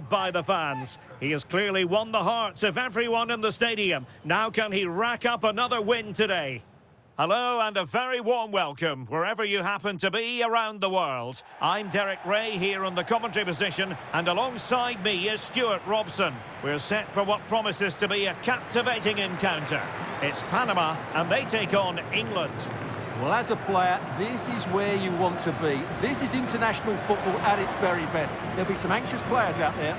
By the fans. He has clearly won the hearts of everyone in the stadium. Now can he rack up another win today? Hello and a very warm welcome wherever you happen to be around the world. I'm Derek Ray here on the commentary position, and alongside me is Stuart Robson. We're set for what promises to be a captivating encounter. It's Panama and they take on England. Well, as a player, this is where you want to be. This is international football at its very best. There'll be some anxious players out there.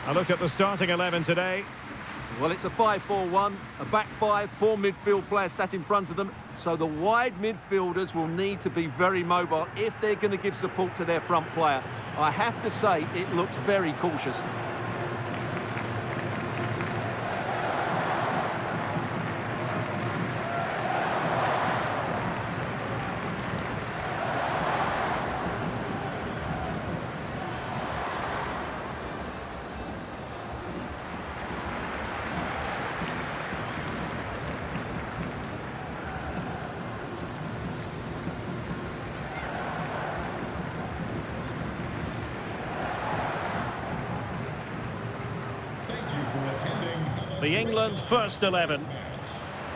A look at the starting 11 today. Well, it's a 5-4-1, a back five, four midfield players sat in front of them, so the wide midfielders will need to be very mobile if they're going to give support to their front player. I have to say, it looks very cautious. The England first 11.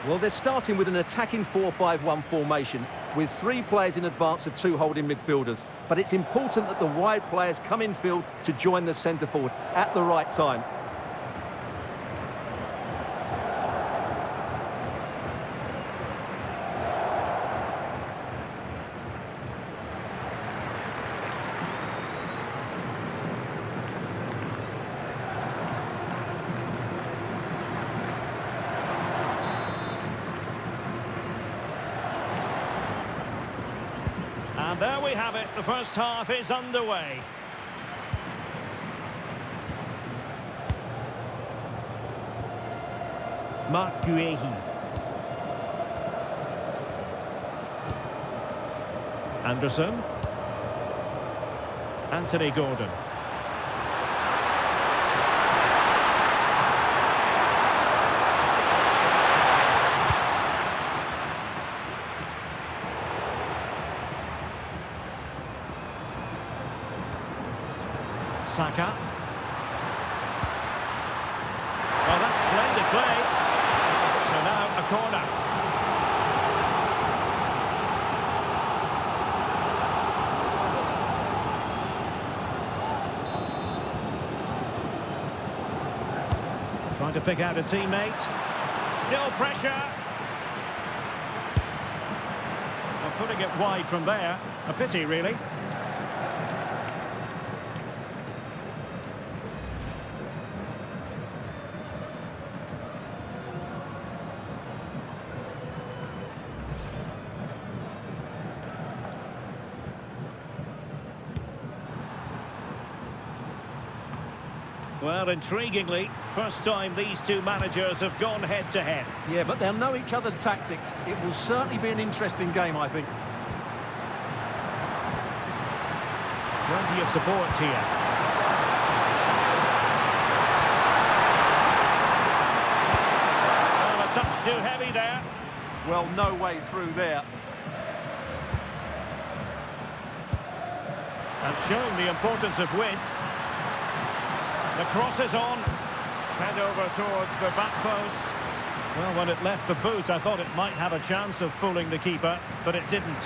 Well, they're starting with an attacking 4-5-1 formation with three players in advance of two holding midfielders. But it's important that the wide players come in field to join the centre forward at the right time. And there we have it, the first half is underway. Micro-ATX. Anderson. Anthony Gordon. Saka. Well, that's splendid play. So now a corner. Trying to pick out a teammate. Still pressure. Well, putting it wide from there. A pity, really. Well, intriguingly, first time these two managers have gone head-to-head. Yeah, but they'll know each other's tactics. It will certainly be an interesting game, I think. Plenty of support here. Well, a touch too heavy there. Well, no way through there. And showing the importance of width. The cross is on, fed over towards the back post. Well, when it left the boot, I thought it might have a chance of fooling the keeper, but it didn't.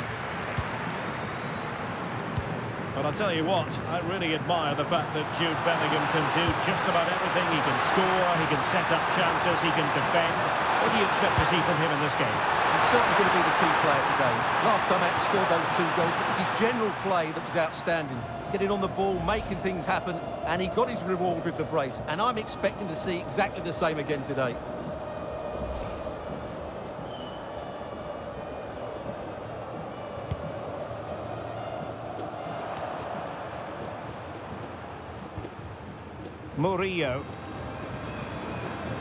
But I'll tell you what, I really admire the fact that Jude Bellingham can do just about everything. He can score, he can set up chances, he can defend. What do you expect to see from him in this game? certainly going to be the key player today. Last time out, he scored those 2 goals, but it was his general play that was outstanding. Getting on the ball, making things happen, and he got his reward with the brace. And I'm expecting to see exactly the same again today. Murillo.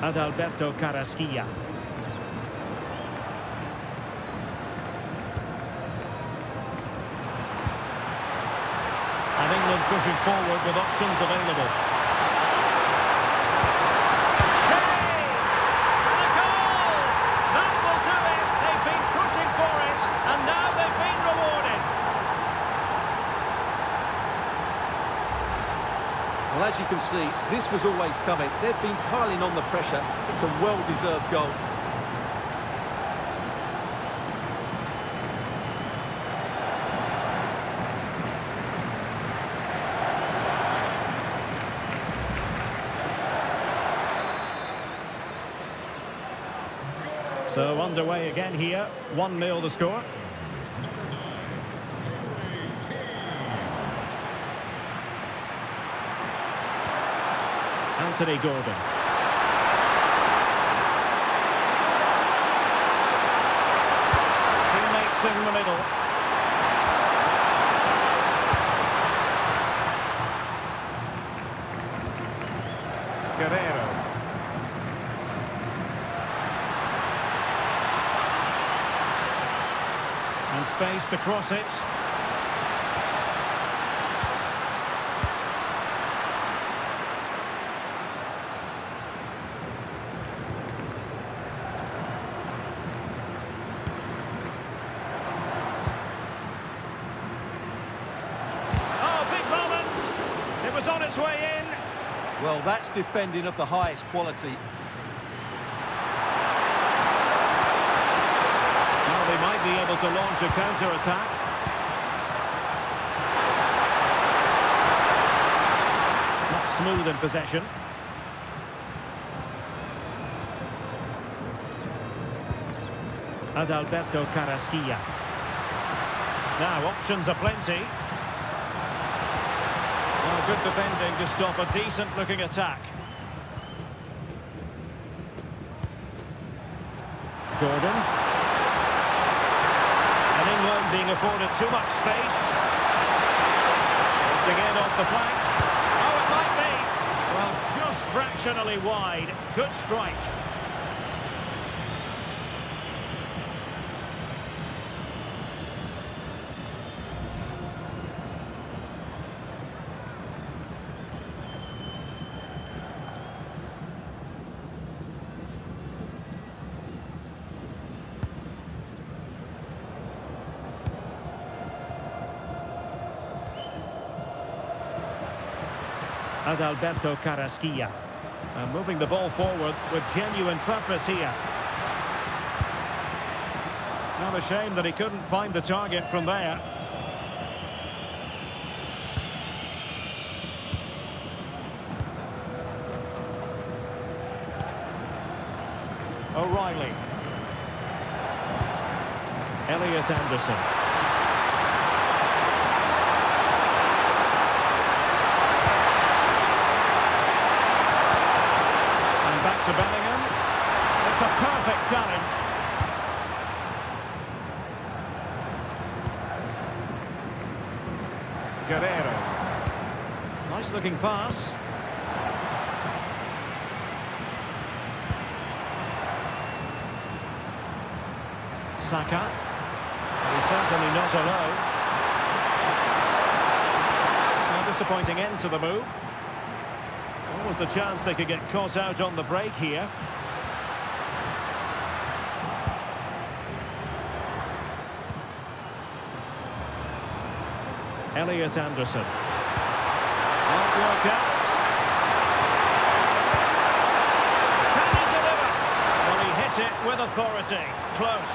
Adalberto Carrasquilla. And England pushing forward with options available. Hey! And a goal! That will do it! They've been pushing for it, and now they've been rewarded. Well, as you can see, this was always coming. They've been piling on the pressure. It's a well-deserved goal. So underway again here, 1-0 the score. Anthony Gordon. Teammates in the middle. Guerrero. And space to cross it. On its way in. Well, that's defending of the highest quality. Well, they might be able to launch a counter-attack. Not smooth in possession. Adalberto Carrasquilla. Now, options are plenty. Well, good defending to stop a decent-looking attack. Gordon. And England being afforded too much space. Lifting in off the flank. Oh, it might be. Well, just fractionally wide. Good strike. Adalberto Carrasquilla. And moving the ball forward with genuine purpose here. Not a shame that he couldn't find the target from there. O'Reilly. Elliot Anderson. Back to Bellingham. It's a perfect challenge. Guerrero. Nice looking pass. Saka. And he's certainly not alone. A disappointing end to the move. What was the chance they could get caught out on the break here? Elliot Anderson. Won't work out. Can he deliver? Well, he hit it with authority. Close.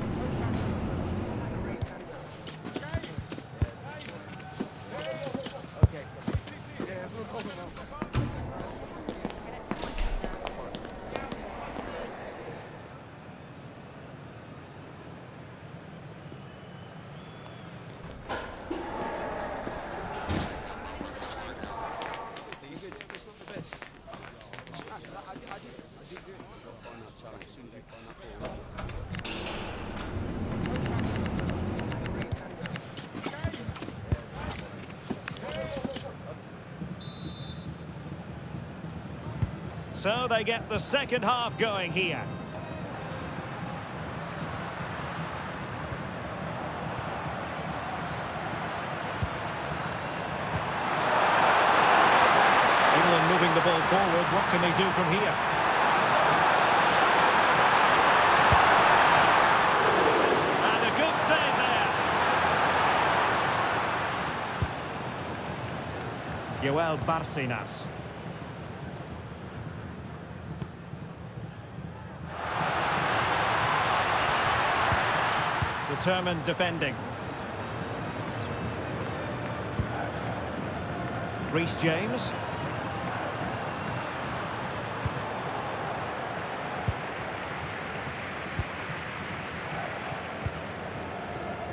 So they get the second half going here. England moving the ball forward. What can they do from here? And a good save there. Joel Barcinas. Determined defending. Reece James.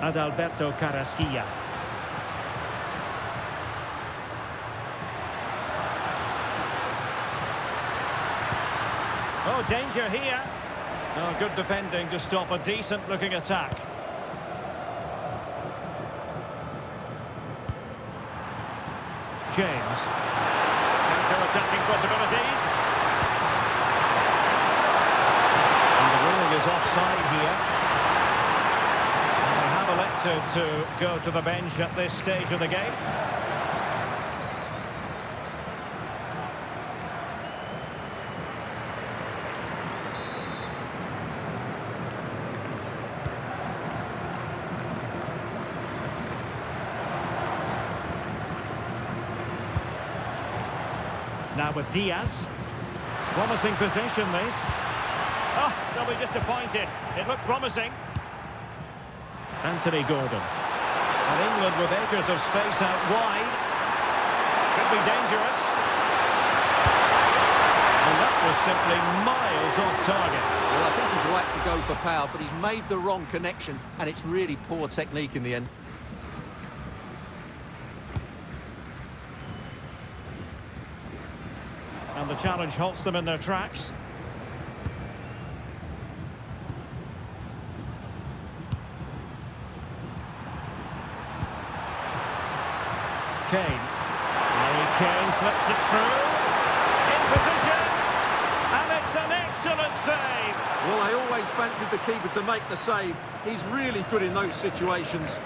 Adalberto Carrasquilla. Oh, danger here. Oh, good defending to stop a decent-looking attack. James. Counter-attacking possibilities. And the ruling is offside here. And they have elected to go to the bench at this stage of the game. Now with Diaz. Promising possession, this. Oh, they'll be disappointed. It looked promising. Anthony Gordon. And England with acres of space out wide. Could be dangerous. And that was simply miles off target. Well, I think he's right to go for power, but he's made the wrong connection, and it's really poor technique in the end. And the challenge halts them in their tracks. Kane. Harry Kane slips it through. In position. And it's an excellent save. Well, I always fancied the keeper to make the save. He's really good in those situations.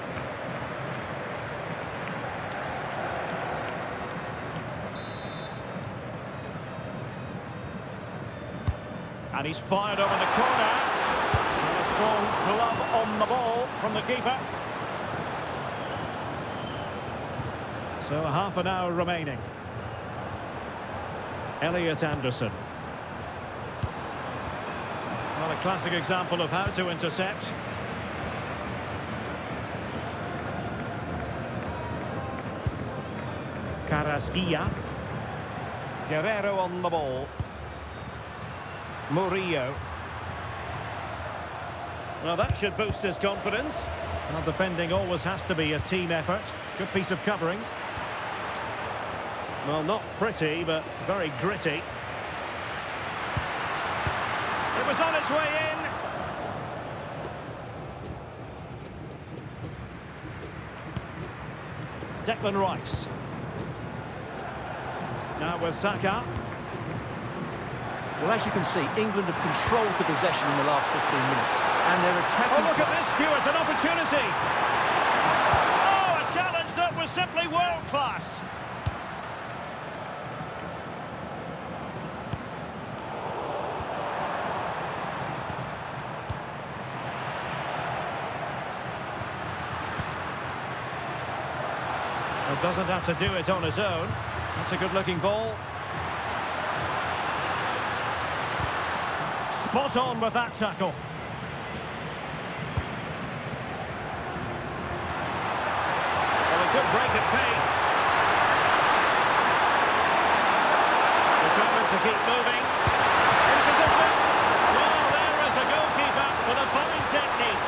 And he's fired over the corner. And a strong glove on the ball from the keeper. So half an hour remaining. Elliot Anderson. Well, a classic example of how to intercept. Carrasquilla. Guerrero on the ball. Murillo. Well, that should boost his confidence. Well, defending always has to be a team effort. Good piece of covering. Well, not pretty, but very gritty. It was on its way in. Declan Rice. Now with Saka. Well, as you can see, England have controlled the possession in the last 15 minutes. And they're attacking... Oh, look at this, Stuart, an opportunity. Oh, a challenge that was simply world-class. Well, doesn't have to do it on his own. That's a good-looking ball. Spot on with that tackle. Well, a good break at pace. Determined to keep moving. In position. Well, there is a goalkeeper with a fine technique.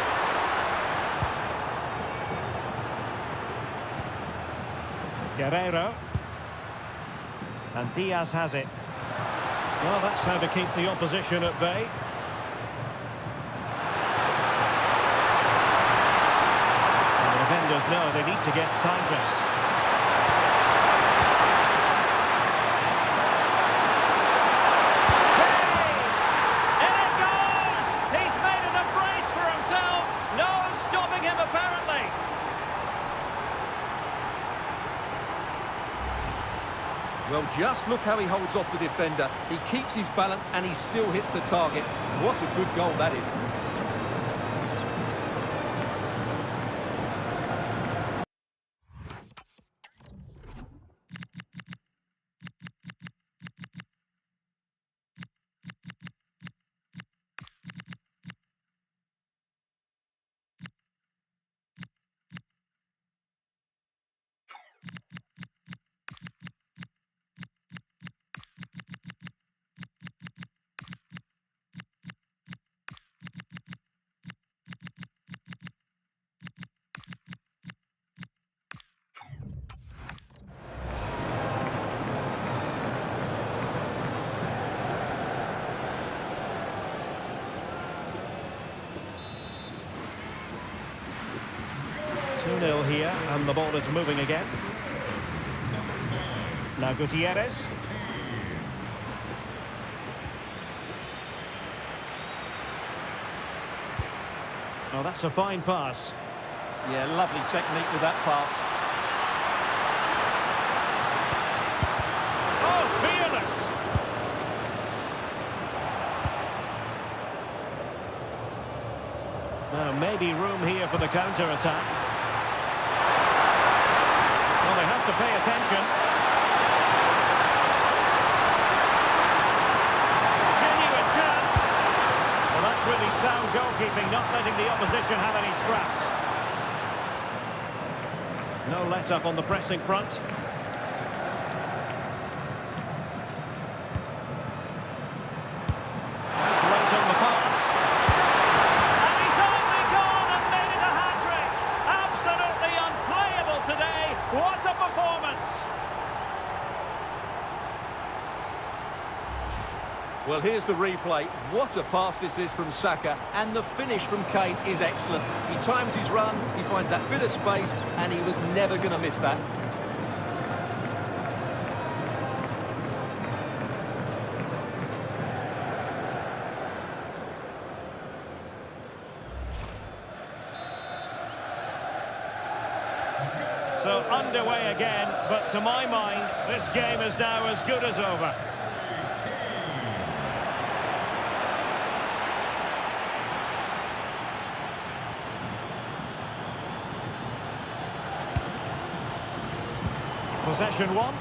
Guerrero. And Diaz has it. Well, that's how to keep the opposition at bay. players know they need to get tighter. Hey! In it goes! He's made it a brace for himself. No stopping him, apparently. Well, just look how he holds off the defender. He keeps his balance and he still hits the target. What a good goal that is. Here, and the ball is moving again. Now Gutierrez. Oh, that's a fine pass. Yeah, lovely technique with that pass. Oh, fearless! Now, maybe room here for the counter-attack. Well, they have to pay attention. Genuine chance. Well, that's really sound goalkeeping, not letting the opposition have any scraps. No let-up on the pressing front. Nice weight on the pass. And he's only gone and made it a hat-trick. Absolutely unplayable today. What a performance! Well, here's the replay. What a pass this is from Saka, and the finish from Kane is excellent. He times his run, he finds that bit of space, and he was never going to miss that. So underway again, but to my mind, this game is now as good as over. Possession one.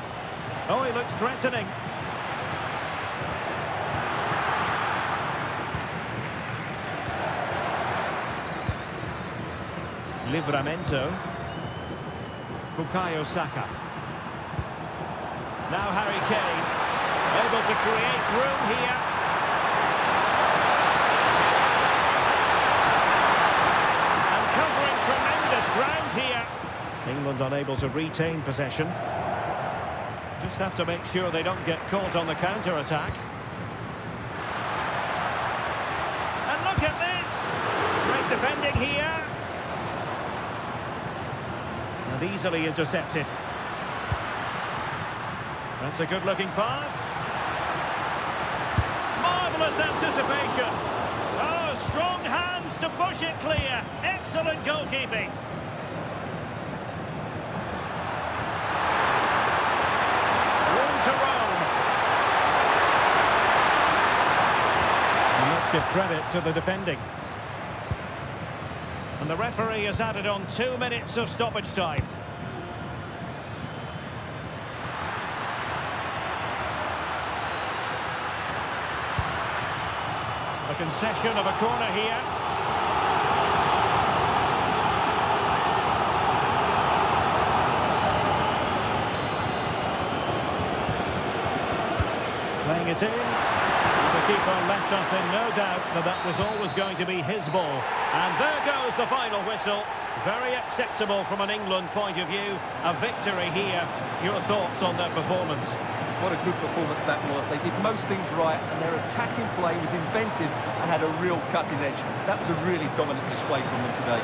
Oh, he looks threatening. Livramento. Bukayo Saka. Now Harry Kane, able to create room here. And covering tremendous ground here. England unable to retain possession. Just have to make sure they don't get caught on the counter-attack. And look at this! Great defending here. And easily intercepted. That's a good-looking pass. Marvellous anticipation. Oh, strong hands to push it clear. Excellent goalkeeping. Room to roam. And let's give credit to the defending. And the referee has added on 2 minutes of stoppage time. A concession of a corner here. Playing it in. The keeper left us in no doubt that that was always going to be his ball. And there goes the final whistle. Very acceptable from an England point of view. A victory here. Your thoughts on their performance? What a good performance that was. They did most things right, and their attacking play was inventive and had a real cutting edge. That was a really dominant display from them today.